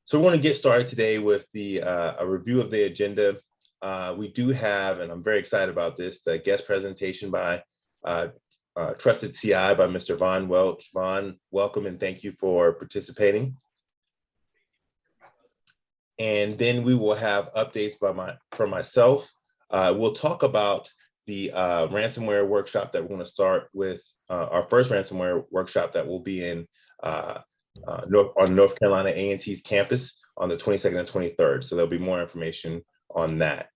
So we want to get started today with a review of the agenda. We do have, and I'm very excited about this, the guest presentation by Trusted CI by Mr. Von Welch. Von, welcome and thank you for participating. And then we will have updates from myself. We'll talk about the ransomware workshop that we're going to start with, our first ransomware workshop that will be in on North Carolina A&T's campus on the 22nd and 23rd. So there'll be more information on that.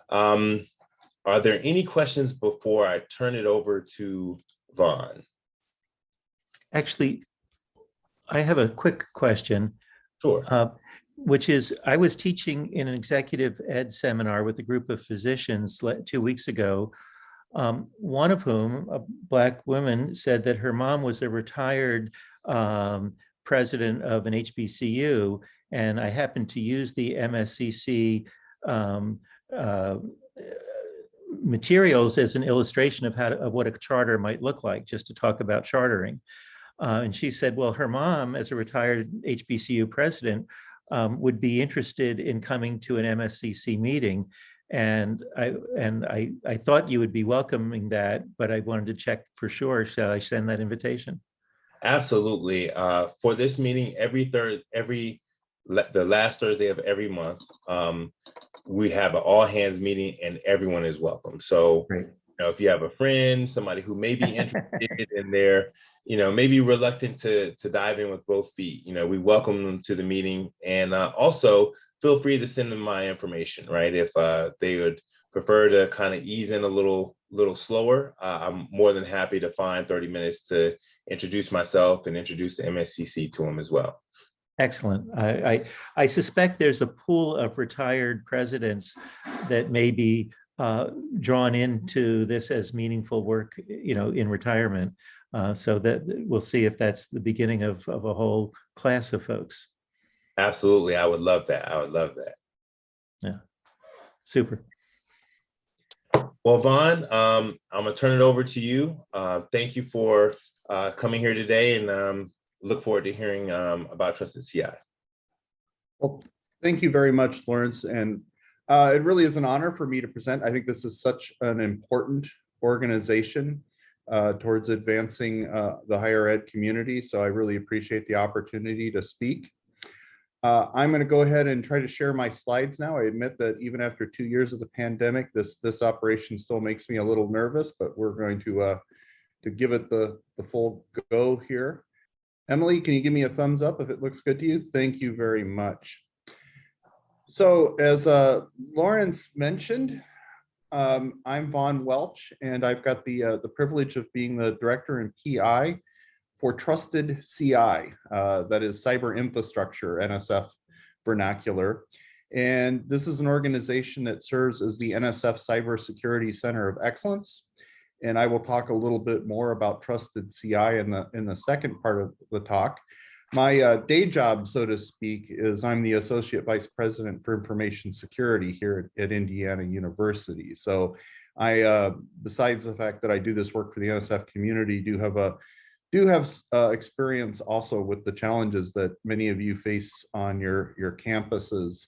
Are there any questions before I turn it over to Vaughn? Actually, I have a quick question. Sure. Which is, I was teaching in an executive ed seminar with a group of physicians 2 weeks ago, one of whom, a Black woman, said that her mom was a retired president of an HBCU, and I happened to use the MSCC materials as an illustration of what a charter might look like, just to talk about chartering. And she said, well, her mom, as a retired HBCU president, would be interested in coming to an MSCC meeting. And I thought you would be welcoming that, but I wanted to check for sure. Shall I send that invitation? Absolutely. For this meeting, the last Thursday of every month, we have an all hands meeting and everyone is welcome. So Great. If you have a friend, somebody who may be interested in their, maybe reluctant to dive in with both feet, we welcome them to the meeting. And also feel free to send them my information, right? If they would prefer to kind of ease in a little slower, I'm more than happy to find 30 minutes to introduce myself and introduce the MSCC to them as well. Excellent. I suspect there's a pool of retired presidents that may be drawn into this as meaningful work, in retirement. So that we'll see if that's the beginning of a whole class of folks. Absolutely. I would love that. I would love that. Yeah. Super. Well, Vaughn, I'm going to turn it over to you. Thank you for coming here today, and look forward to hearing about Trusted CI. Well, thank you very much, Lawrence. And it really is an honor for me to present. I think this is such an important organization towards advancing the higher ed community. So I really appreciate the opportunity to speak. I'm going to go ahead and try to share my slides now. I admit that even after 2 years of the pandemic, this operation still makes me a little nervous, but we're going to give it the full go here. Emily, can you give me a thumbs up if it looks good to you? Thank you very much. So as Lawrence mentioned, I'm Von Welch, and I've got the privilege of being the director and PI for Trusted CI, that is Cyber-Infrastructure, NSF vernacular. And this is an organization that serves as the NSF Cybersecurity Center of Excellence. And I will talk a little bit more about Trusted CI in the second part of the talk. My day job, so to speak, is I'm the Associate Vice President for Information Security here at Indiana University. So I, besides the fact that I do this work for the NSF community, do have experience also with the challenges that many of you face on your campuses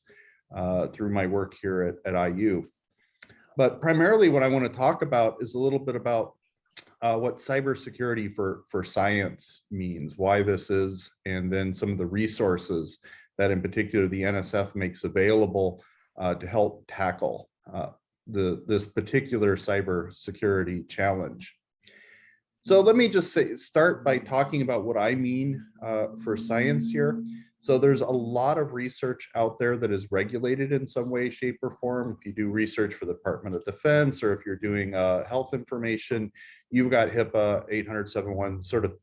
through my work here at IU. But primarily what I want to talk about is a little bit about what cybersecurity for science means, why this is, and then some of the resources that in particular the NSF makes available to help tackle this particular cybersecurity challenge. So let me just start by talking about what I mean for science here. So there's a lot of research out there that is regulated in some way, shape, or form. If you do research for the Department of Defense, or if you're doing health information, you've got HIPAA 800-71 sort of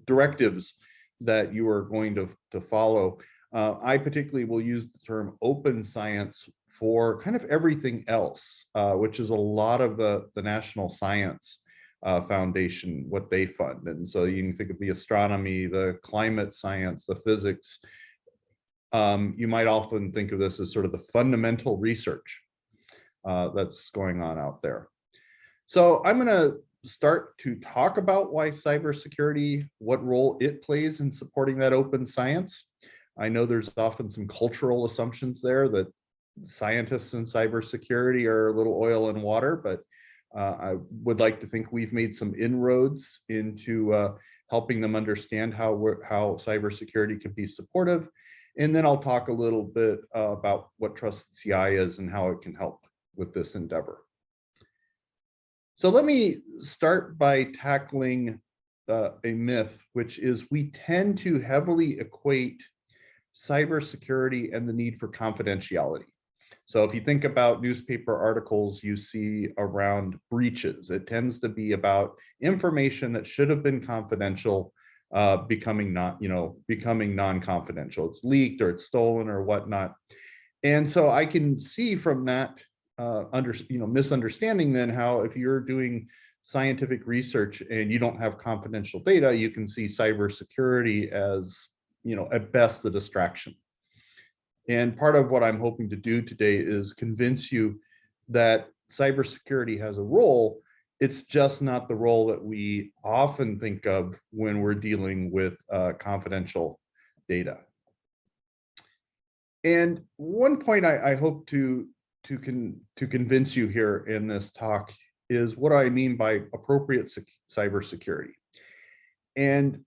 directives that you are going to follow. I particularly will use the term open science for kind of everything else, which is a lot of the National Science Foundation, what they fund. And so you can think of the astronomy, the climate science, the physics. You might often think of this as sort of the fundamental research that's going on out there. So I'm going to start to talk about why cybersecurity, what role it plays in supporting that open science. I know there's often some cultural assumptions there that scientists in cybersecurity are a little oil and water, but I would like to think we've made some inroads into helping them understand how cybersecurity can be supportive. And then I'll talk a little bit about what Trusted CI is and how it can help with this endeavor. So let me start by tackling a myth, which is we tend to heavily equate cybersecurity and the need for confidentiality. So if you think about newspaper articles you see around breaches, it tends to be about information that should have been confidential becoming non-confidential. It's leaked or it's stolen or whatnot. And so I can see from that misunderstanding then how if you're doing scientific research and you don't have confidential data, you can see cybersecurity as, at best a distraction. And part of what I'm hoping to do today is convince you that cybersecurity has a role. It's just not the role that we often think of when we're dealing with confidential data. And one point I hope to convince you here in this talk is what I mean by appropriate cybersecurity. And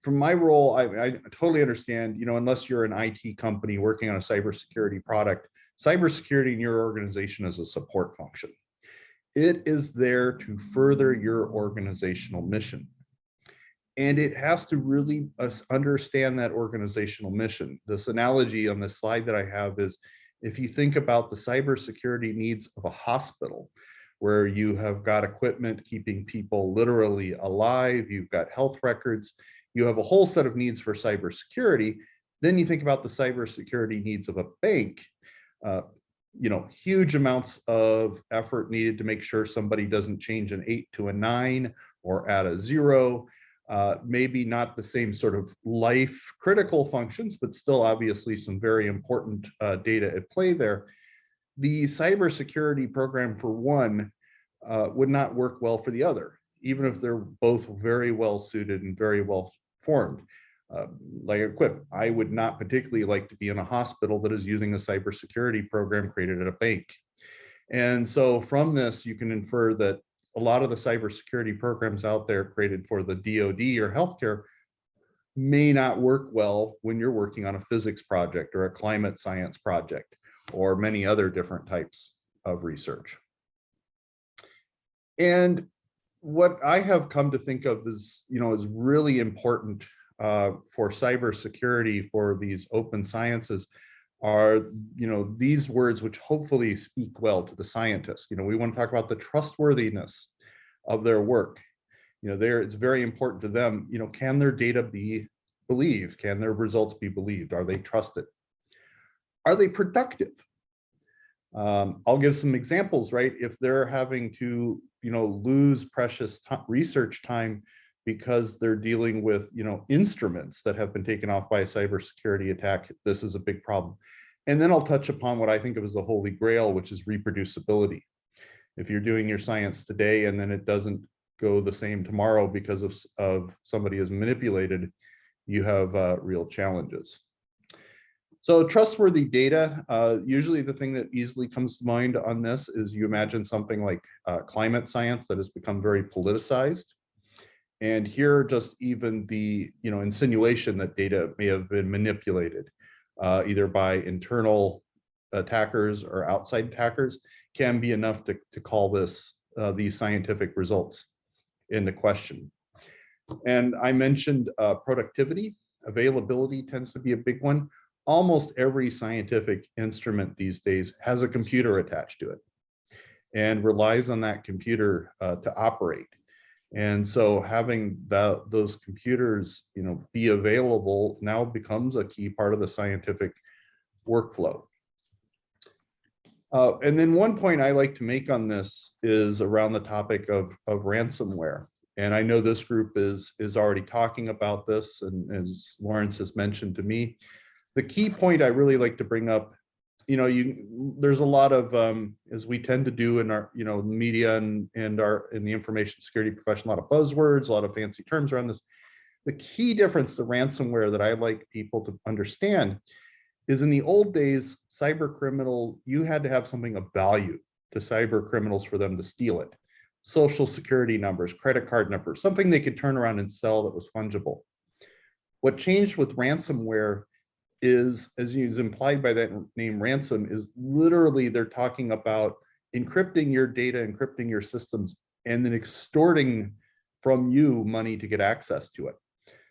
from my role, I totally understand, unless you're an IT company working on a cybersecurity product, cybersecurity in your organization is a support function. It is there to further your organizational mission. And it has to really understand that organizational mission. This analogy on the slide that I have is, if you think about the cybersecurity needs of a hospital, where you have got equipment keeping people literally alive, you've got health records, you have a whole set of needs for cybersecurity. Then you think about the cybersecurity needs of a bank, huge amounts of effort needed to make sure somebody doesn't change an 8 to a 9 or add a 0. Maybe not the same sort of life critical functions, but still obviously some very important data at play there. The cybersecurity program for one would not work well for the other, even if they're both very well suited and very well formed. Like equipped, I would not particularly like to be in a hospital that is using a cybersecurity program created at a bank. And so from this, you can infer that a lot of the cybersecurity programs out there created for the DoD or healthcare may not work well when you're working on a physics project or a climate science project or many other different types of research. And what I have come to think of is, is really important for cybersecurity for these open sciences are, these words which hopefully speak well to the scientists. We want to talk about the trustworthiness of their work. It's very important to them. Can their data be believed? Can their results be believed? Are they trusted? Are they productive? I'll give some examples, right? If they're having to, lose precious research time because they're dealing with, instruments that have been taken off by a cybersecurity attack, this is a big problem. And then I'll touch upon what I think of as the holy grail, which is reproducibility. If you're doing your science today and then it doesn't go the same tomorrow because of somebody is manipulated, you have real challenges. So trustworthy data, usually the thing that easily comes to mind on this is you imagine something like climate science that has become very politicized. And here just even the insinuation that data may have been manipulated either by internal attackers or outside attackers can be enough to call this these scientific results into question. And I mentioned productivity. Availability tends to be a big one. Almost every scientific instrument these days has a computer attached to it and relies on that computer to operate. And so having those computers, be available now becomes a key part of the scientific workflow. And then one point I like to make on this is around the topic of ransomware. And I know this group is already talking about this, and as Lawrence has mentioned to me, the key point I really like to bring up, there's a lot of, as we tend to do in our, media and in the information security profession, a lot of buzzwords, a lot of fancy terms around this. The key difference to ransomware that I like people to understand is in the old days, cyber criminal, you had to have something of value to cyber criminals for them to steal it. Social security numbers, credit card numbers, something they could turn around and sell that was fungible. What changed with ransomware is, as is implied by that name ransom, is literally they're talking about encrypting your data, encrypting your systems, and then extorting from you money to get access to it.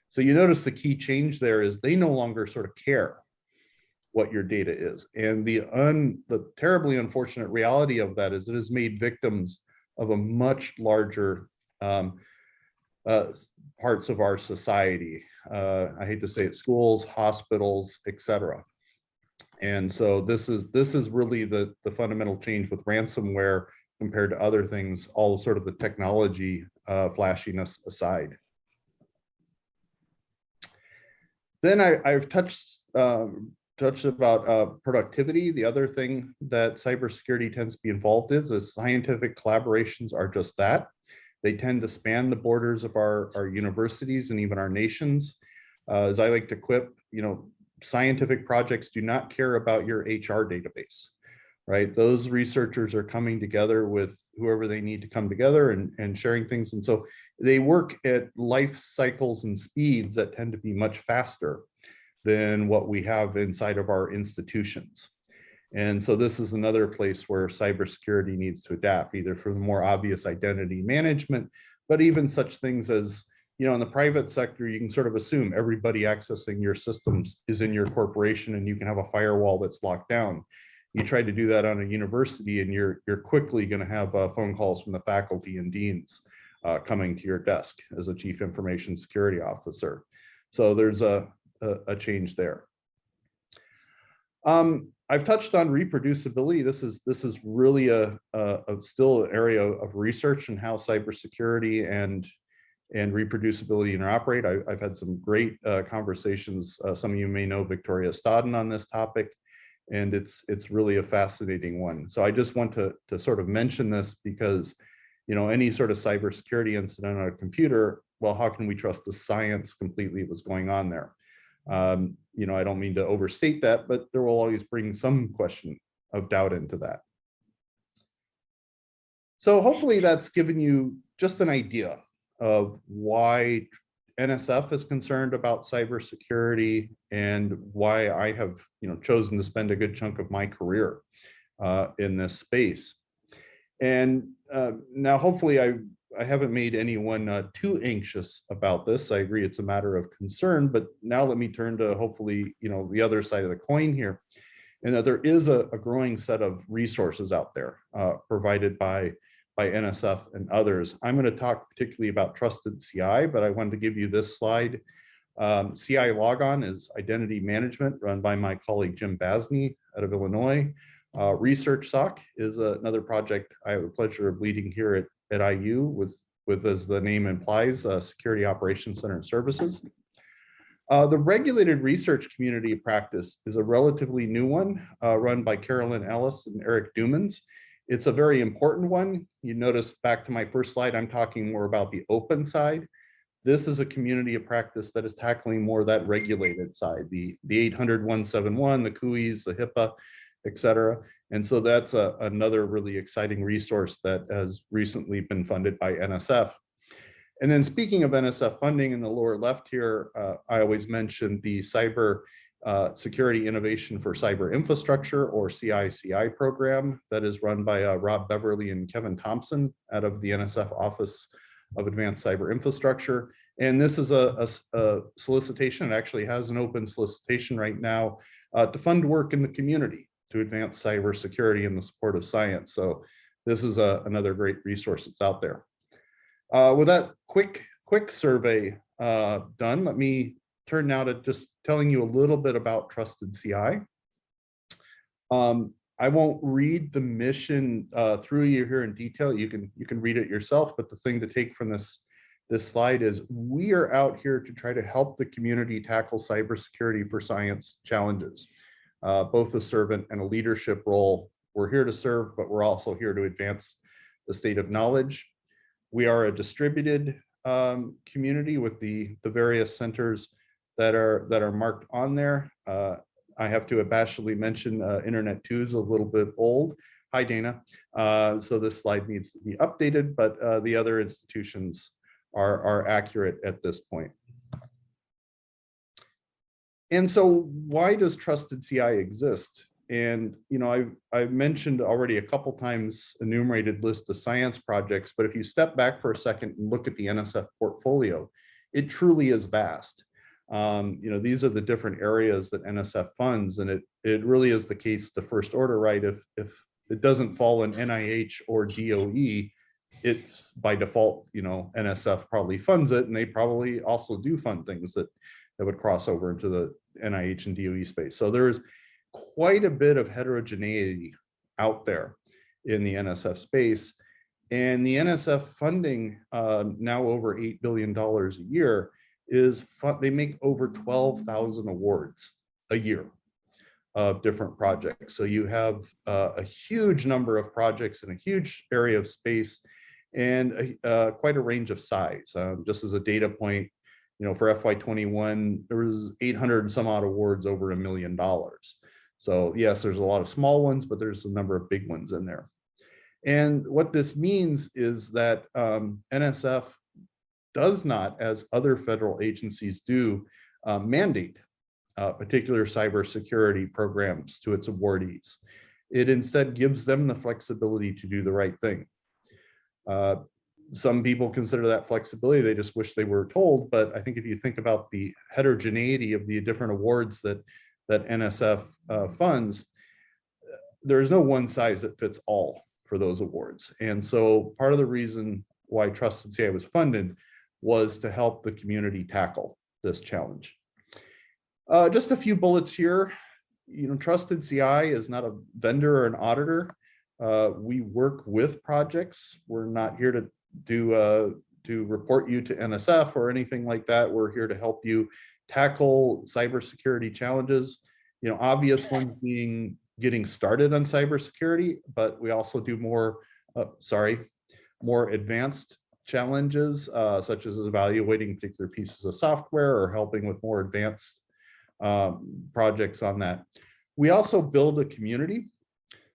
So you notice the key change there is they no longer sort of care what your data is. And the terribly unfortunate reality of that is it has made victims of a much larger parts of our society. I hate to say it, schools, hospitals, etc. And so this is really the fundamental change with ransomware compared to other things, all sort of the technology flashiness aside. Then I've touched about productivity. The other thing that cybersecurity tends to be involved in is scientific collaborations are just that. They tend to span the borders of our universities and even our nations. As I like to quip, scientific projects do not care about your HR database, right? Those researchers are coming together with whoever they need to come together and sharing things. And so they work at life cycles and speeds that tend to be much faster than what we have inside of our institutions. And so this is another place where cybersecurity needs to adapt, either for the more obvious identity management, but even such things as, in the private sector, you can sort of assume everybody accessing your systems is in your corporation and you can have a firewall that's locked down. You try to do that on a university and you're quickly going to have phone calls from the faculty and deans coming to your desk as a chief information security officer. So there's a change there. I've touched on reproducibility. This is really still an area of research in how cybersecurity and reproducibility interoperate. I've had some great conversations. Some of you may know Victoria Stodden on this topic, and it's really a fascinating one. So I just want to sort of mention this because, any sort of cybersecurity incident on a computer, well, how can we trust the science completely what's going on there? I don't mean to overstate that, but there will always bring some question of doubt into that. So hopefully that's given you just an idea of why NSF is concerned about cybersecurity and why I have chosen to spend a good chunk of my career in this space. And now hopefully I haven't made anyone too anxious about this. I agree it's a matter of concern, but now let me turn to hopefully the other side of the coin here, and that there is a growing set of resources out there provided by NSF and others. I'm going to talk particularly about Trusted CI, but I wanted to give you this slide. CI Logon is identity management run by my colleague Jim Basney out of Illinois. Research SOC is another project I have the pleasure of leading here at IU with, as the name implies, Security Operations Center and Services. The regulated research community practice is a relatively new one run by Carolyn Ellis and Eric Dumans. It's a very important one. You notice back to my first slide, I'm talking more about the open side. This is a community of practice that is tackling more that regulated side, the 800-171, the CUIs, the HIPAA, et cetera. And so that's another really exciting resource that has recently been funded by NSF. And then speaking of NSF funding in the lower left here, I always mention the Cyber Security Innovation for Cyber Infrastructure, or CICI program that is run by Rob Beverly and Kevin Thompson out of the NSF Office of Advanced Cyber Infrastructure. And this is a solicitation. It actually has an open solicitation right now to fund work in the community to advance cybersecurity and the support of science. So this is another great resource that's out there. With that quick survey done, let me turn now to just telling you a little bit about Trusted CI. I won't read the mission through you here in detail. You can read it yourself, but the thing to take from this slide is we are out here to try to help the community tackle cybersecurity for science challenges, both a servant and a leadership role. We're here to serve, but we're also here to advance the state of knowledge. We are a distributed community with the various centers that are marked on there. I have to abashedly mention Internet 2 is a little bit old. Hi, Dana. So this slide needs to be updated, but the other institutions are accurate at this point. And so why does Trusted CI exist? And I've mentioned already a couple times enumerated list of science projects, but if you step back for a second and look at the NSF portfolio, it truly is vast. These are the different areas that NSF funds, and it really is the case the first order, right? If it doesn't fall in NIH or DOE, it's by default, NSF probably funds it, and they probably also do fund things that would cross over into the NIH and DOE space. So there's quite a bit of heterogeneity out there in the NSF space. And the NSF funding, now over $8 billion a year, they make over 12,000 awards a year of different projects. So you have a huge number of projects in a huge area of space and quite a range of size. Just as a data point, for FY21, there was 800 and some odd awards over $1 million. So yes, there's a lot of small ones, but there's a number of big ones in there. And what this means is that NSF does not, as other federal agencies do, mandate particular cybersecurity programs to its awardees. It instead gives them the flexibility to do the right thing. Some people consider that flexibility, they just wish they were told, but I think if you think about the heterogeneity of the different awards that NSF funds, there's no one size that fits all for those awards. And so part of the reason why Trusted CI was funded was to help the community tackle this challenge. Just a few bullets here. Trusted CI is not a vendor or an auditor. We work with projects. We're not here to report you to NSF or anything like that. We're here to help you tackle cybersecurity challenges. Obvious ones being getting started on cybersecurity, but we also do more advanced challenges, such as evaluating particular pieces of software or helping with more advanced projects on that. We also build a community.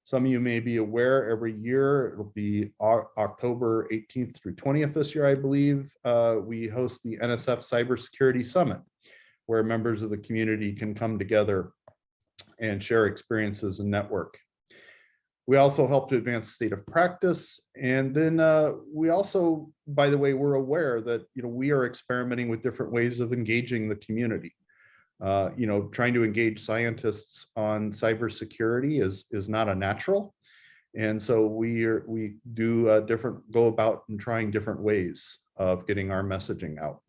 Some of you may be aware, every year, it'll be October 18th through 20th this year, I believe, we host the NSF Cybersecurity Summit, where members of the community can come together and share experiences and network. We also help to advance state of practice. And then we also, by the way, we're aware that we are experimenting with different ways of engaging the community. Trying to engage scientists on cybersecurity is not a natural. And so we do go about and trying different ways of getting our messaging out.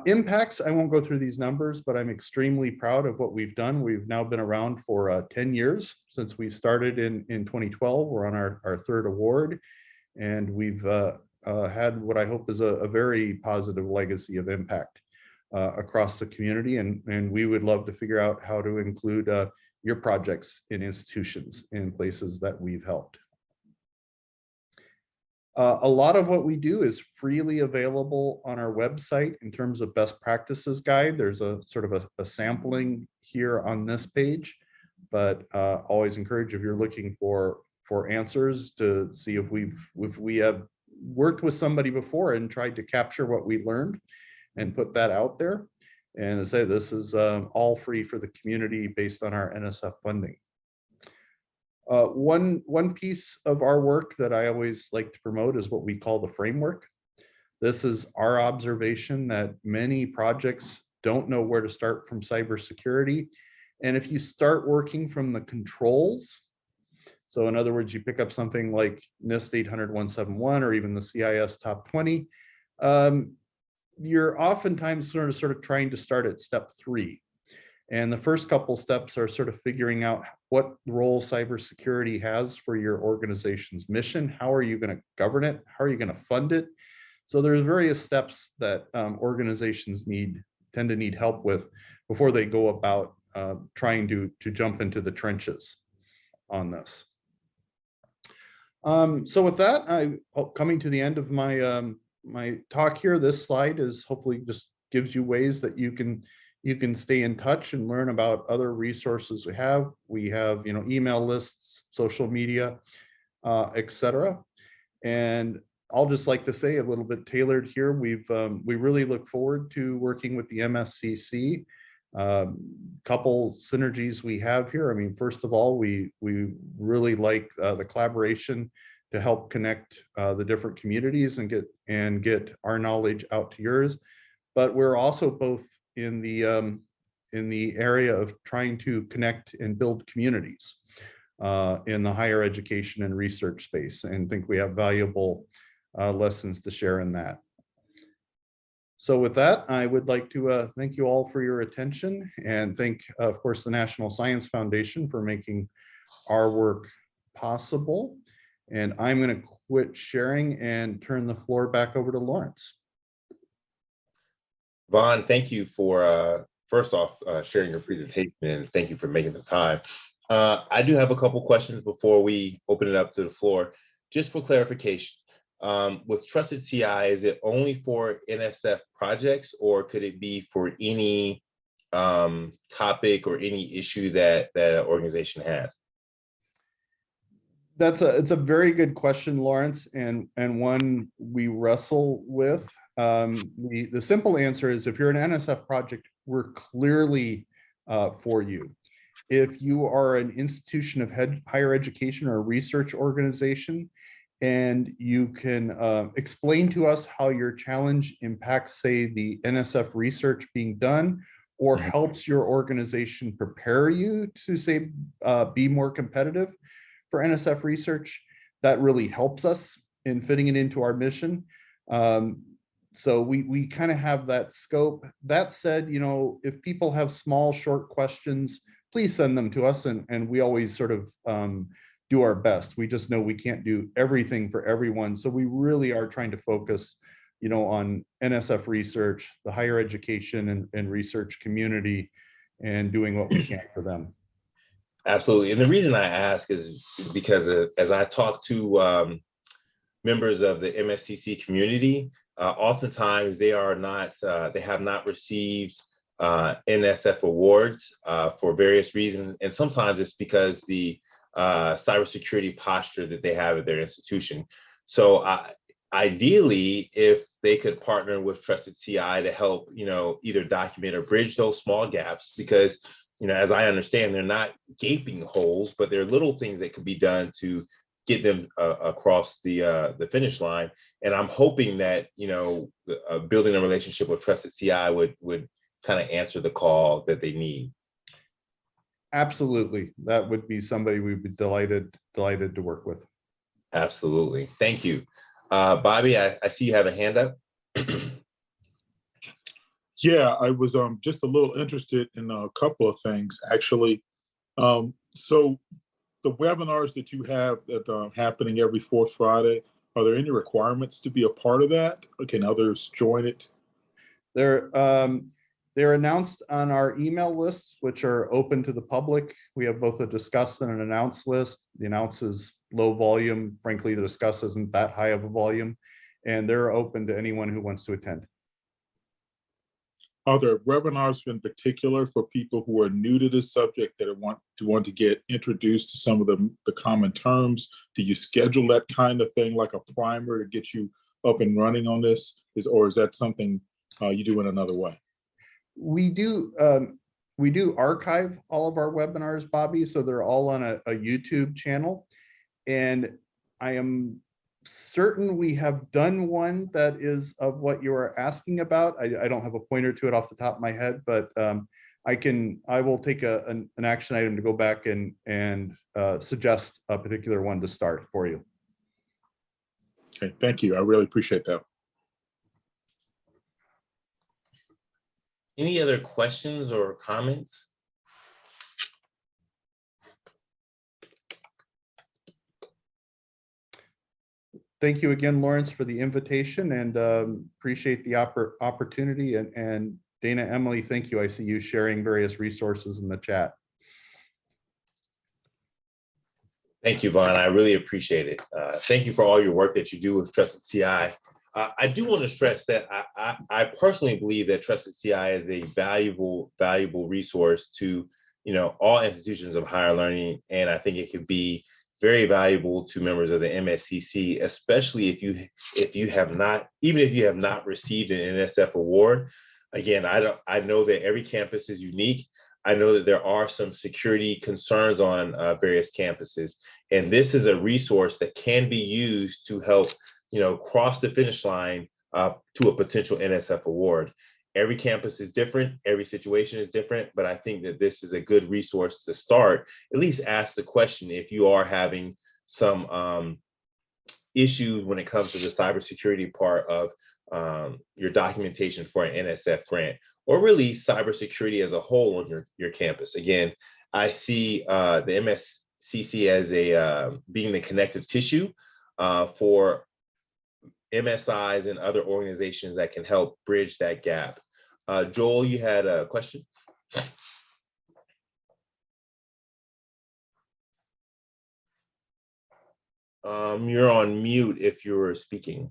Impacts, I won't go through these numbers, but I'm extremely proud of what we've done. We've now been around for 10 years since we started in 2012. We're on our third award, and we've had what I hope is a very positive legacy of impact across the community, and we would love to figure out how to include your projects in institutions in places that we've helped. A lot of what we do is freely available on our website in terms of best practices guide. There's a sort of a sampling here on this page, but always encourage, if you're looking for answers, to see if we have worked with somebody before and tried to capture what we learned and put that out there. And as I say, this is all free for the community based on our NSF funding. One piece of our work that I always like to promote is what we call the framework. This is our observation that many projects don't know where to start from cybersecurity. And if you start working from the controls, so in other words, you pick up something like NIST 800-171 or even the CIS Top 20, you're oftentimes sort of trying to start at step 3. And the first couple steps are sort of figuring out what role cybersecurity has for your organization's mission. How are you going to govern it? How are you going to fund it? So there's various steps that organizations tend to need help with before they go about trying to jump into the trenches on this. So with that, coming to the end of my my talk here. This slide is hopefully just gives you ways that you can stay in touch and learn about other resources we have. We have, you know, email lists, social media, etc. And I'll just like to say a little bit tailored here. We really look forward to working with the MSCC. Couple synergies we have here. I mean, first of all, we really like the collaboration to help connect the different communities and get our knowledge out to yours. But we're also both in the area of trying to connect and build communities in the higher education and research space, and think we have valuable lessons to share in that. So with that, I would like to thank you all for your attention, and thank, of course, the National Science Foundation for making our work possible. And I'm going to quit sharing and turn the floor back over to Lawrence. Vaughn, thank you for, first off, sharing your presentation, and thank you for making the time. I do have a couple questions before we open it up to the floor. Just for clarification, with Trusted CI, is it only for NSF projects, or could it be for any topic or any issue that an organization has? It's a very good question, Lawrence, and one we wrestle with. The simple answer is, if you're an NSF project, we're clearly for you. If you are an institution of higher education or a research organization, and you can explain to us how your challenge impacts, say, the NSF research being done, or helps your organization prepare you to, say, be more competitive for NSF research, that really helps us in fitting it into our mission. So we kind of have that scope. That said, you know, if people have small, short questions, please send them to us, and we always sort of do our best. We just know we can't do everything for everyone. So we really are trying to focus, you know, on NSF research, the higher education and research community, and doing what we can for them. Absolutely. And the reason I ask is because as I talk to members of the MSCC community, oftentimes they are not, they have not received NSF awards for various reasons. And sometimes it's because the cybersecurity posture that they have at their institution. So ideally, if they could partner with Trusted CI to help, you know, either document or bridge those small gaps, because, you know, as I understand, they're not gaping holes, but there are little things that could be done to get them across the finish line. And I'm hoping that, you know, building a relationship with Trusted CI would kind of answer the call that they need. Absolutely. That would be somebody we'd be delighted to work with. Absolutely. Thank you. Bobby, I see you have a hand up. Yeah, I was just a little interested in a couple of things, actually. So the webinars that you have that are happening every fourth Friday, are there any requirements to be a part of that? Can others join it? They're announced on our email lists, which are open to the public. We have both a discuss and an announce list. The announce is low volume. Frankly, the discuss isn't that high of a volume, and they're open to anyone who wants to attend. Are there webinars in particular for people who are new to this subject that want to get introduced to some of the common terms? Do you schedule that kind of thing, like a primer, to get you up and running on this? Or is that something you do in another way? We do archive all of our webinars, Bobby, so they're all on a YouTube channel. And I am certain we have done one that is of what you are asking about. I don't have a pointer to it off the top of my head, but I will take an action item to go back and suggest a particular one to start for you. Okay, thank you. I really appreciate that. Any other questions or comments? Thank you again, Lawrence, for the invitation, and appreciate the opportunity. And Dana, Emily, thank you. I see you sharing various resources in the chat. Thank you, Vaughn. I really appreciate it. Thank you for all your work that you do with Trusted CI. I do want to stress that I personally believe that Trusted CI is a valuable resource to all institutions of higher learning, and I think it could be very valuable to members of the MSCC, especially if you have not received an NSF award. Again, I know that every campus is unique. I know that there are some security concerns on various campuses, and this is a resource that can be used to help cross the finish line to a potential NSF award. Every campus is different, every situation is different, but I think that this is a good resource to start. At least ask the question if you are having some issues when it comes to the cybersecurity part of your documentation for an NSF grant, or really cybersecurity as a whole on your campus. Again, I see the MSCC as being the connective tissue for MSIs and other organizations that can help bridge that gap. Joel, you had a question? You're on mute if you're speaking.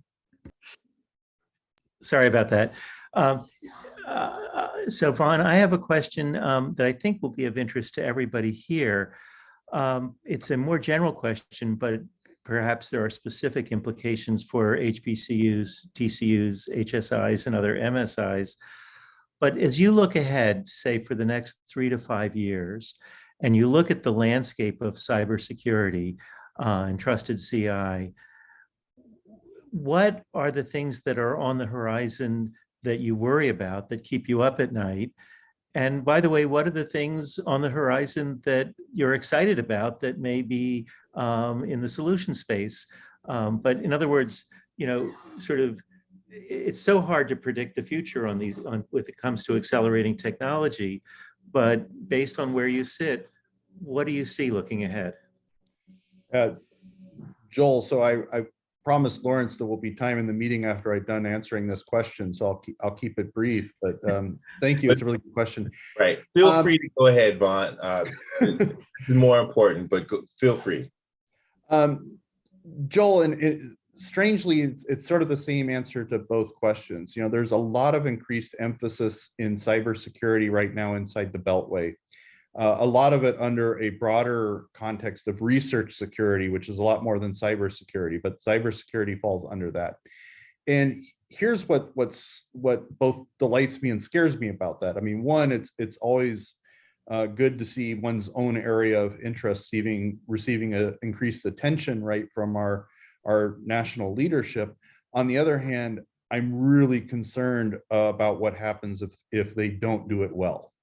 Sorry about that. So Vaughn, I have a question that I think will be of interest to everybody here. It's a more general question, but perhaps there are specific implications for HBCUs, TCUs, HSIs, and other MSIs. But as you look ahead, say for the next 3 to 5 years, and you look at the landscape of cybersecurity and trusted CI, what are the things that are on the horizon that you worry about, that keep you up at night? And by the way, what are the things on the horizon that you're excited about that may be in the solution space? But in other words, sort of, it's so hard to predict the future on when it comes to accelerating technology. But based on where you sit, what do you see looking ahead? Joel, so I promised Lawrence there will be time in the meeting after I'm done answering this question, so I'll keep it brief. But thank you. It's a really good question. Right. Feel free to go ahead, Vaughn. It's more important, but feel free. Joel, and strangely, it's sort of the same answer to both questions. There's a lot of increased emphasis in cybersecurity right now inside the Beltway. A lot of it under a broader context of research security, which is a lot more than cybersecurity, but cybersecurity falls under that. And here's what both delights me and scares me about that. I mean, one, it's always good to see one's own area of interest receiving increased attention right from our national leadership. On the other hand, I'm really concerned about what happens if they don't do it well.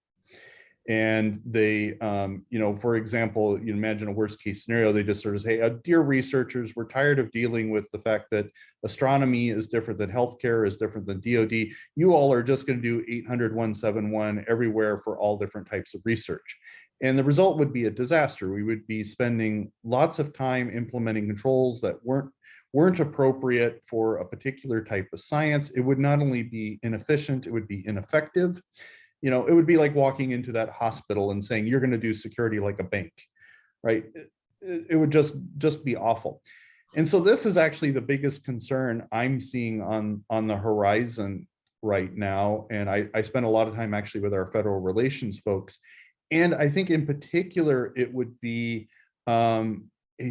And they, for example, you imagine a worst case scenario, they just sort of say, dear researchers, we're tired of dealing with the fact that astronomy is different than healthcare, is different than DoD. You all are just going to do 800-171 everywhere for all different types of research. And the result would be a disaster. We would be spending lots of time implementing controls that weren't appropriate for a particular type of science. It would not only be inefficient, it would be ineffective. It would be like walking into that hospital and saying, you're going to do security like a bank, right? It would just be awful. And so this is actually the biggest concern I'm seeing on the horizon right now. And I spend a lot of time actually with our federal relations folks. And I think in particular, it would be a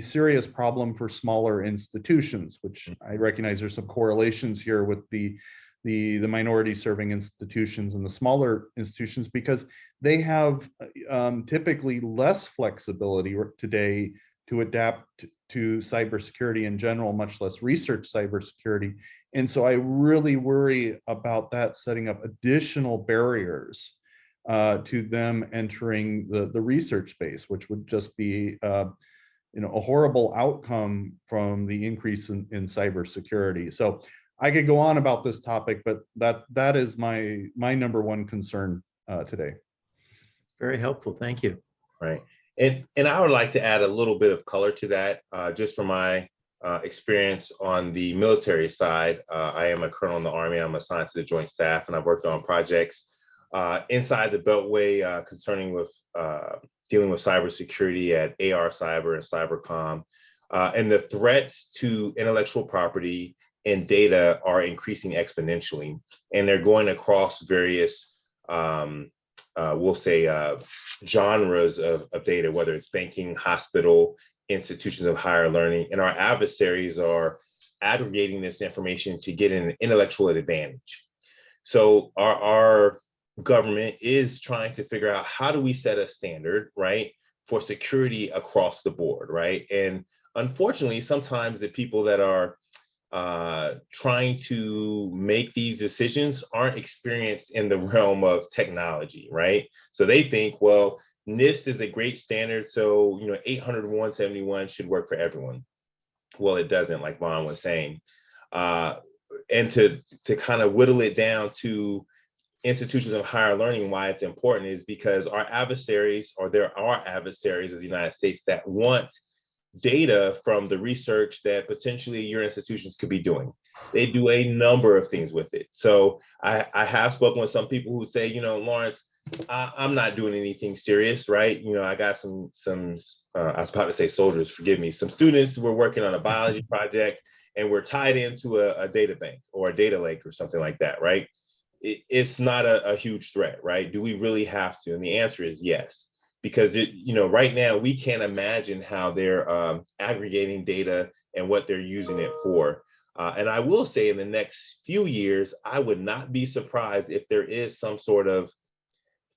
serious problem for smaller institutions, which I recognize there's some correlations here with the minority serving institutions and the smaller institutions, because they have typically less flexibility today to adapt to cybersecurity in general, much less research cybersecurity. And so I really worry about that setting up additional barriers to them entering the research space, which would just be a horrible outcome from the increase in cybersecurity. So I could go on about this topic, but that is my number one concern today. Very helpful. Thank you. Right. And I would like to add a little bit of color to that, just from my experience on the military side. I am a colonel in the Army. I'm assigned to the Joint Staff, and I've worked on projects inside the Beltway concerning with dealing with cybersecurity at AR Cyber and Cybercom. And the threats to intellectual property and data are increasing exponentially, and they're going across various, we'll say, genres of data, whether it's banking, hospital, institutions of higher learning, and our adversaries are aggregating this information to get an intellectual advantage. So our government is trying to figure out, how do we set a standard, right, for security across the board, right? And unfortunately, sometimes the people that are trying to make these decisions aren't experienced in the realm of technology, right? So they think, well, NIST is a great standard, so 800-171 should work for everyone. Well, it doesn't, like Vaughn was saying. And to kind of whittle it down to institutions of higher learning, why it's important is because our adversaries, or there are adversaries of the United States that want data from the research that potentially your institutions could be doing. They do a number of things with it. So I have spoken with some people who say, Lawrence, I'm not doing anything serious, right? I got some I was about to say soldiers, forgive me, some students who were working on a biology project, and we're tied into a data bank or a data lake or something like that, right? It's not a huge threat, right? Do we really have to? And the answer is yes, because right now we can't imagine how they're aggregating data and what they're using it for. And I will say, in the next few years, I would not be surprised if there is some sort of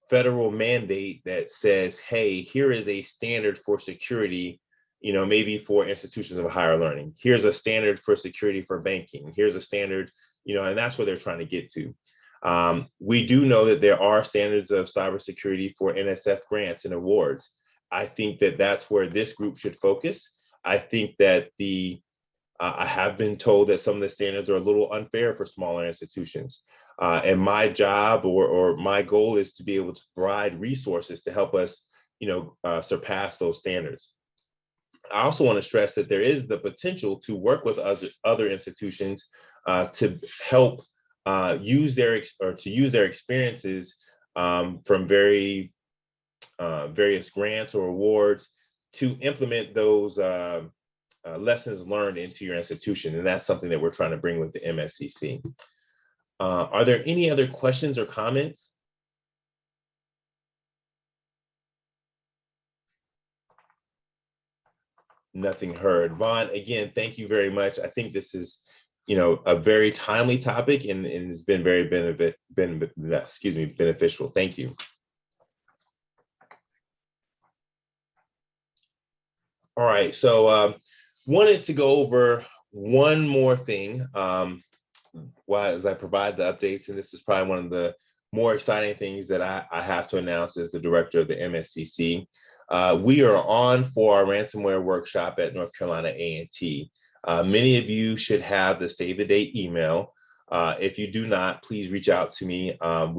federal mandate that says, hey, here is a standard for security, maybe for institutions of higher learning. Here's a standard for security for banking. Here's a standard, and that's where they're trying to get to. We do know that there are standards of cybersecurity for NSF grants and awards. I think that that's where this group should focus. I think that I have been told that some of the standards are a little unfair for smaller institutions. And my job or my goal is to be able to provide resources to help us, surpass those standards. I also want to stress that there is the potential to work with other institutions to help use their experiences from various grants or awards to implement those lessons learned into your institution. And that's something that we're trying to bring with the MSCC. Are there any other questions or comments? Nothing heard. Vaughn, again, thank you very much. I think this is, a very timely topic and has been very beneficial. Thank you. All right, so wanted to go over one more thing as I provide the updates, and this is probably one of the more exciting things that I have to announce as the director of the MSCC. We are on for our ransomware workshop at North Carolina A&T. Many of you should have the save the date email. If you do not, please reach out to me. I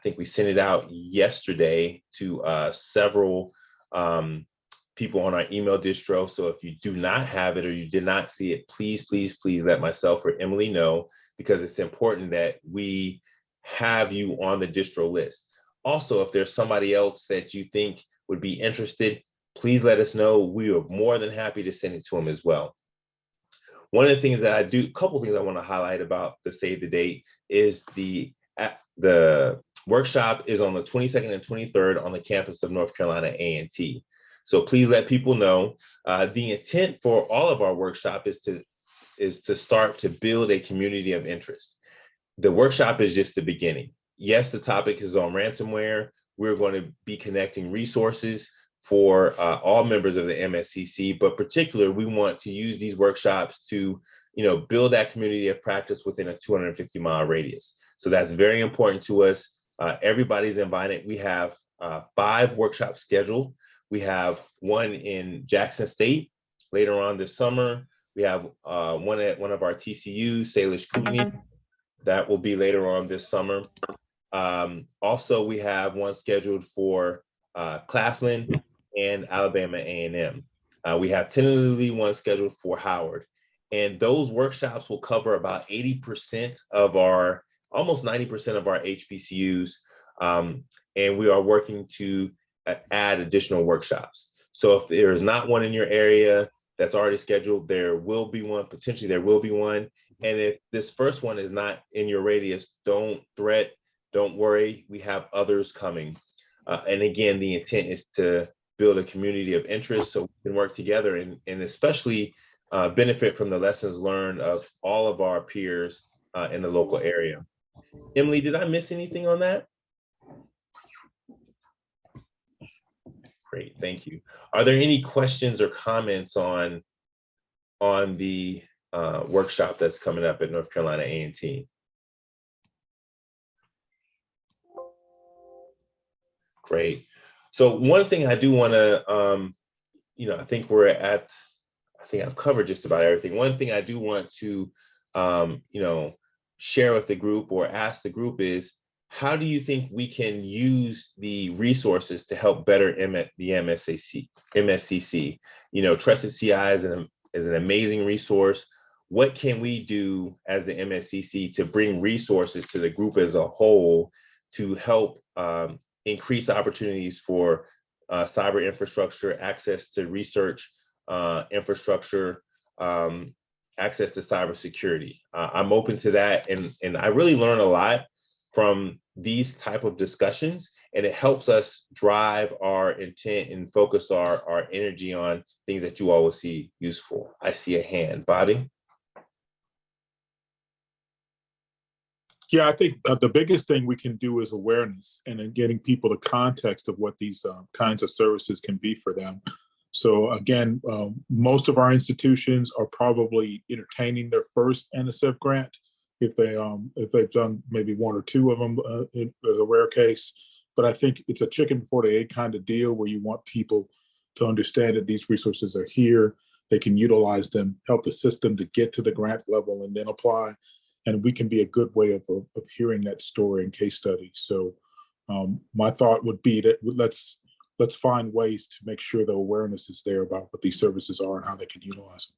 think we sent it out yesterday to several people on our email distro. So if you do not have it or you did not see it, please, please, please let myself or Emily know, because it's important that we have you on the distro list. Also, if there's somebody else that you think would be interested, please let us know. We are more than happy to send it to them as well. One of the things that I do, a couple things I want to highlight about the Save the Date is the workshop is on the 22nd and 23rd on the campus of North Carolina A&T. So please let people know. The intent for all of our workshop is to start to build a community of interest. The workshop is just the beginning. Yes, the topic is on ransomware. We're going to be connecting resources for all members of the MSCC, but particularly we want to use these workshops to, build that community of practice within a 250-mile radius. So that's very important to us. Everybody's invited. We have 5 workshops scheduled. We have one in Jackson State later on this summer. We have one at one of our TCUs, Salish Cooney. That will be later on this summer. Also, we have one scheduled for Claflin and Alabama A&M. We have tentatively one scheduled for Howard. And those workshops will cover about 80% of almost 90% of our HBCUs. And we are working to add additional workshops. So if there is not one in your area that's already scheduled, there will be one, potentially there will be one. And if this first one is not in your radius, don't worry, we have others coming. And again, the intent is to build a community of interest so we can work together and especially benefit from the lessons learned of all of our peers in the local area. Emily, did I miss anything on that? Great, thank you. Are there any questions or comments on the workshop that's coming up at North Carolina A&T? Great. So one thing I do want to, I think I've covered just about everything. One thing I do want to, share with the group or ask the group is, how do you think we can use the resources to help better the MSCC? Trusted CI is an amazing resource. What can we do as the MSCC to bring resources to the group as a whole to help increase opportunities for cyber infrastructure, access to research infrastructure, access to cybersecurity? I'm open to that, and I really learn a lot from these type of discussions, and it helps us drive our intent and focus our energy on things that you all will see useful. I see a hand. Bobby? Yeah, I think the biggest thing we can do is awareness and then getting people the context of what these kinds of services can be for them. So again, most of our institutions are probably entertaining their first NSF grant if they've done maybe one or two of them as a rare case. But I think it's a chicken before the egg kind of deal where you want people to understand that these resources are here, they can utilize them, help the system to get to the grant level and then apply. And we can be a good way of hearing that story and case study. So my thought would be that let's find ways to make sure the awareness is there about what these services are and how they can utilize them.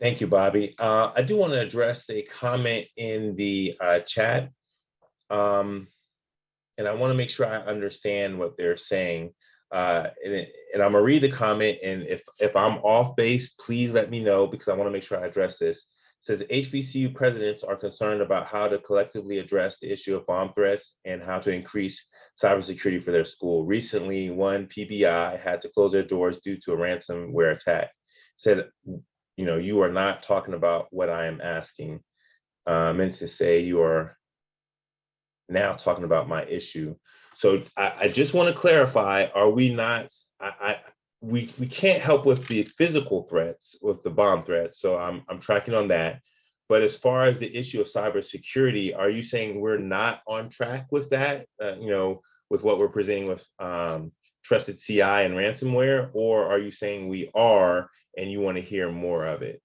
Thank you, Bobby. I do want to address a comment in the chat. And I want to make sure I understand what they're saying. And I'm gonna read the comment, and if I'm off base, please let me know, because I want to make sure I address this. It says HBCU presidents are concerned about how to collectively address the issue of bomb threats and how to increase cybersecurity for their school. Recently, one PBI had to close their doors due to a ransomware attack. Said, you are not talking about what I am asking. Meant to say you are now talking about my issue. So I just want to clarify, are we not, we can't help with the physical threats, with the bomb threat. So I'm tracking on that. But as far as the issue of cybersecurity, are you saying we're not on track with that, with what we're presenting with trusted CI and ransomware, or are you saying we are and you want to hear more of it?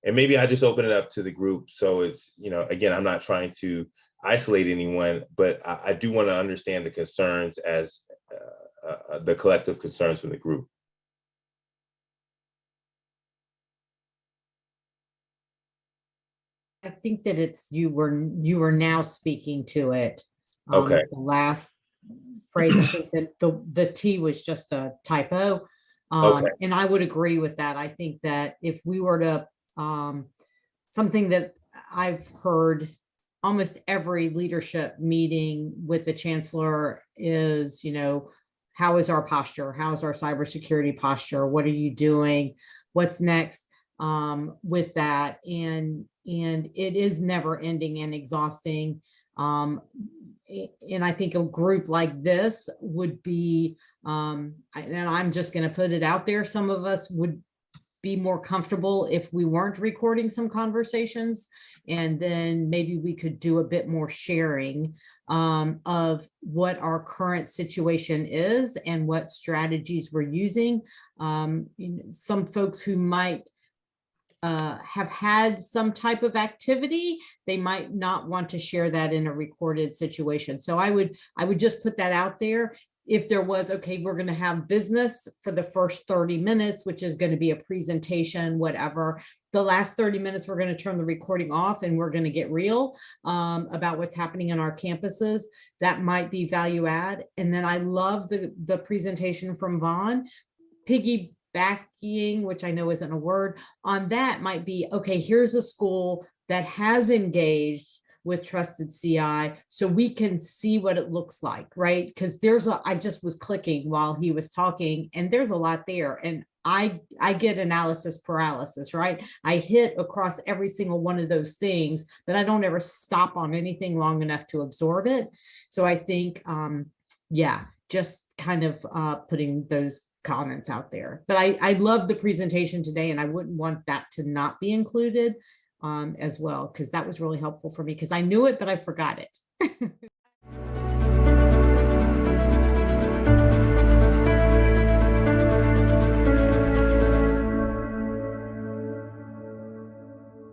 And maybe I just open it up to the group. So it's, again, I'm not trying to isolate anyone, but I do want to understand the concerns as the collective concerns from the group. I think that it's you were now speaking to it. Okay. The last phrase, I think that the T was just a typo. Okay. And I would agree with that. I think that if we were to something that I've heard almost every leadership meeting with the chancellor is, how is our posture? How is our cybersecurity posture? What are you doing? What's next with that? And it is never ending and exhausting. And I think a group like this would be, and I'm just going to put it out there, some of us would be more comfortable if we weren't recording some conversations, and then maybe we could do a bit more sharing of what our current situation is and what strategies we're using. Some folks who might have had some type of activity, they might not want to share that in a recorded situation. So I would just put that out there. if there was, okay, we're going to have business for the first 30 minutes, which is going to be a presentation, whatever. The last 30 minutes, we're going to turn the recording off and we're going to get real about what's happening in our campuses. That might be value add. And then I love the presentation from Vaughn. Piggybacking, which I know isn't a word, on that might be, okay, here's a school that has engaged with Trusted CI, so we can see what it looks like, right? Because I just was clicking while he was talking, and there's a lot there. And I get analysis paralysis, right? I hit across every single one of those things, but I don't ever stop on anything long enough to absorb it. So I think, yeah, just kind of putting those comments out there. But I love the presentation today, and I wouldn't want that to not be included as well, because that was really helpful for me, because I knew it, but I forgot it.